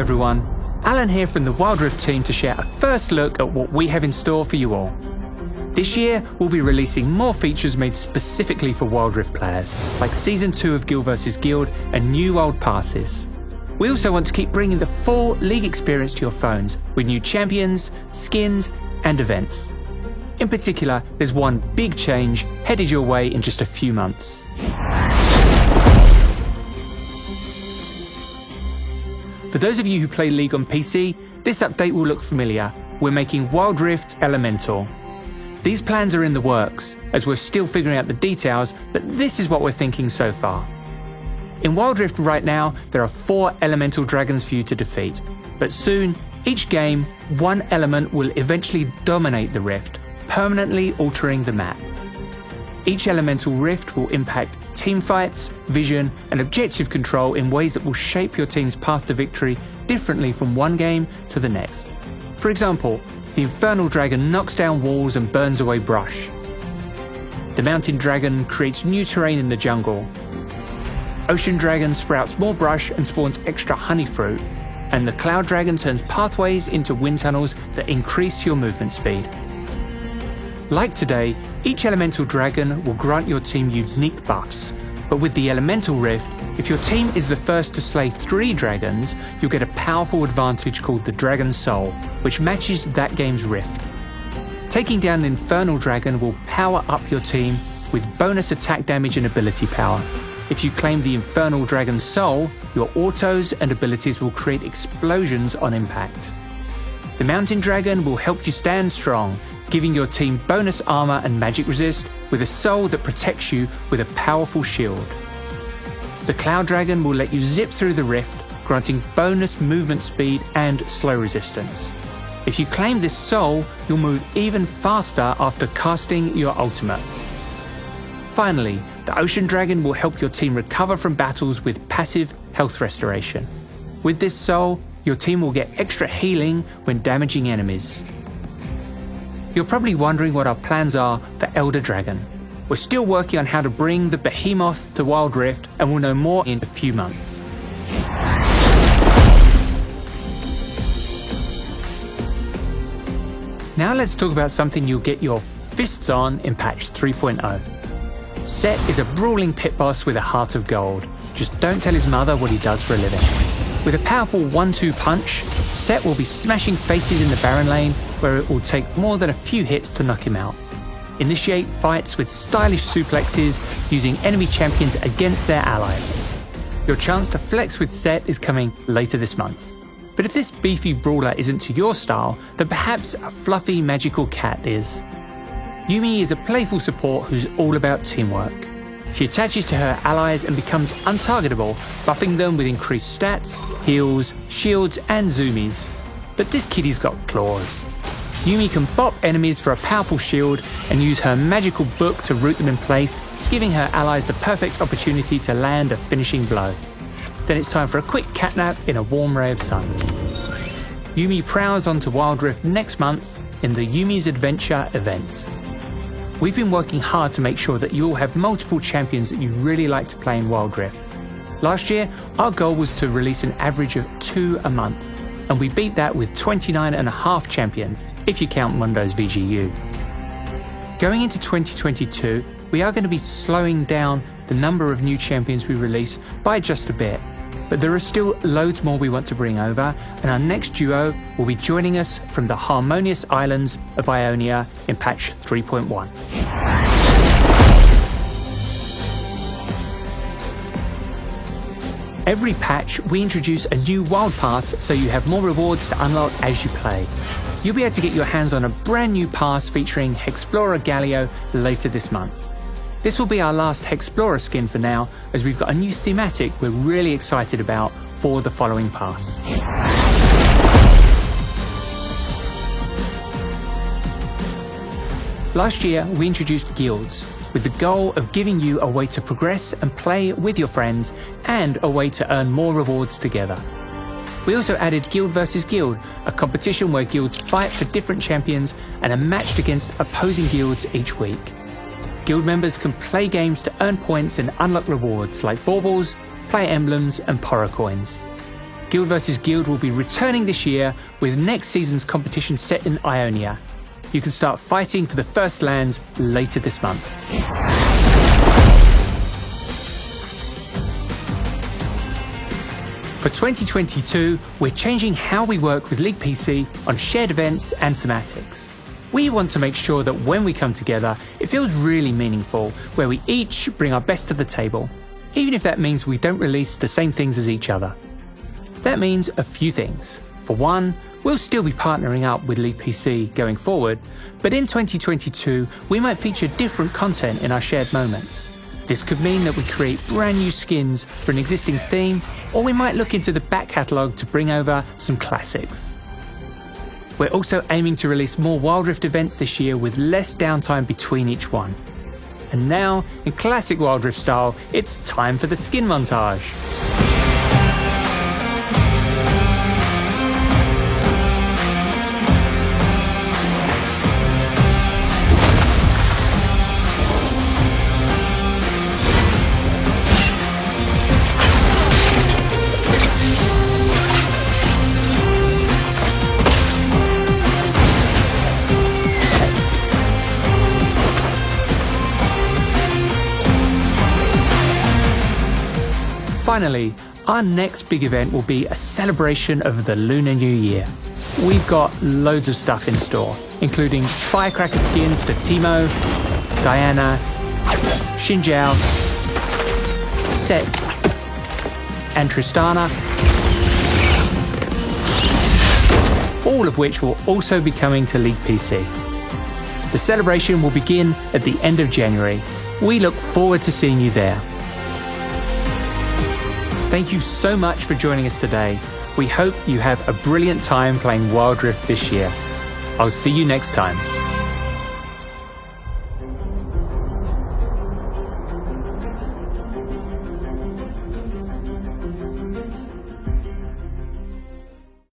everyone, Alan here from the Wild Rift team to share a first look at what we have in store for you all. This year, we'll be releasing more features made specifically for Wild Rift players, like Season 2 of Guild vs Guild and new Wild Passes. We also want to keep bringing the full League experience to your phones with new champions, skins, and events. In particular, there's one big change headed your way in just a few months. For those of you who play League on PC, this update will look familiar. We're making Wild Rift Elemental. These plans are in the works, as we're still figuring out the details, but this is what we're thinking so far. In Wild Rift right now, there are 4 elemental dragons for you to defeat, but soon, each game, one element will eventually dominate the rift, permanently altering the map. Each elemental rift will impact teamfights, vision, and objective control in ways that will shape your team's path to victory differently from one game to the next. For example, the Infernal Dragon knocks down walls and burns away brush. The Mountain Dragon creates new terrain in the jungle. Ocean Dragon sprouts more brush and spawns extra honey fruit. And the Cloud Dragon turns pathways into wind tunnels that increase your movement speed. Like today, each elemental dragon will grant your team unique buffs, but with the Elemental Rift, if your team is the first to slay 3 dragons, you'll get a powerful advantage called the Dragon Soul, which matches that game's rift. Taking down the Infernal Dragon will power up your team with bonus attack damage and ability power. If you claim the Infernal Dragon's Soul, your autos and abilities will create explosions on impact. The Mountain Dragon will help you stand strong, giving your team bonus armor and magic resist with a soul that protects you with a powerful shield. The Cloud Dragon will let you zip through the rift, granting bonus movement speed and slow resistance. If you claim this soul, you'll move even faster after casting your ultimate. Finally, the Ocean Dragon will help your team recover from battles with passive health restoration. With this soul, your team will get extra healing when damaging enemies. You're probably wondering what our plans are for Elder Dragon. We're still working on how to bring the behemoth to Wild Rift, and we'll know more in a few months. Now let's talk about something you'll get your fists on in patch 3.0. Sett is a brawling pit boss with a heart of gold. Just don't tell his mother what he does for a living. With a powerful 1-2 punch, Sett will be smashing faces in the Baron lane, where it will take more than a few hits to knock him out. Initiate fights with stylish suplexes using enemy champions against their allies. Your chance to flex with Sett is coming later this month. But if this beefy brawler isn't to your style, then perhaps a fluffy magical cat is. Yuumi is a playful support who's all about teamwork. She attaches to her allies and becomes untargetable, buffing them with increased stats, heals, shields and zoomies. But this kittie's got claws. Yuumi can bop enemies for a powerful shield and use her magical book to root them in place, giving her allies the perfect opportunity to land a finishing blow. Then it's time for a quick catnap in a warm ray of sun. Yuumi prowls onto Wild Rift next month in the Yuumi's Adventure event. We've been working hard to make sure that you all have multiple champions that you really like to play in Wild Rift. Last year, our goal was to release an average of 2 a month, and we beat that with 29.5 champions, if you count Mundo's VGU. Going into 2022, we are going to be slowing down the number of new champions we release by just a bit, but there are still loads more we want to bring over, and our next duo will be joining us from the Harmonious Islands of Ionia in patch 3.1. Every patch, we introduce a new Wild Pass so you have more rewards to unlock as you play. You'll be able to get your hands on a brand new pass featuring Hexplorer Galio later this month. This will be our last Hexplorer skin for now, as we've got a new thematic we're really excited about for the following pass. Last year, we introduced guilds, with the goal of giving you a way to progress and play with your friends, and a way to earn more rewards together. We also added Guild vs Guild, a competition where guilds fight for different champions and are matched against opposing guilds each week. Guild members can play games to earn points and unlock rewards like baubles, player emblems and Poro coins. Guild vs Guild will be returning this year with next season's competition set in Ionia. You can start fighting for the first lands later this month. For 2022, we're changing how we work with League PC on shared events and thematics. We want to make sure that when we come together, it feels really meaningful, where we each bring our best to the table, even if that means we don't release the same things as each other. That means a few things. For one, we'll still be partnering up with League PC going forward, but in 2022, we might feature different content in our shared moments. This could mean that we create brand new skins for an existing theme, or we might look into the back catalogue to bring over some classics. We're also aiming to release more Wild Rift events this year with less downtime between each one. And now, in classic Wild Rift style, it's time for the skin montage. Finally, our next big event will be a celebration of the Lunar New Year. We've got loads of stuff in store, including firecracker skins for Teemo, Diana, Xinjiao, Sett, and Tristana, all of which will also be coming to League PC. The celebration will begin at the end of January. We look forward to seeing you there. Thank you so much for joining us today. We hope you have a brilliant time playing Wild Rift this year. I'll see you next time.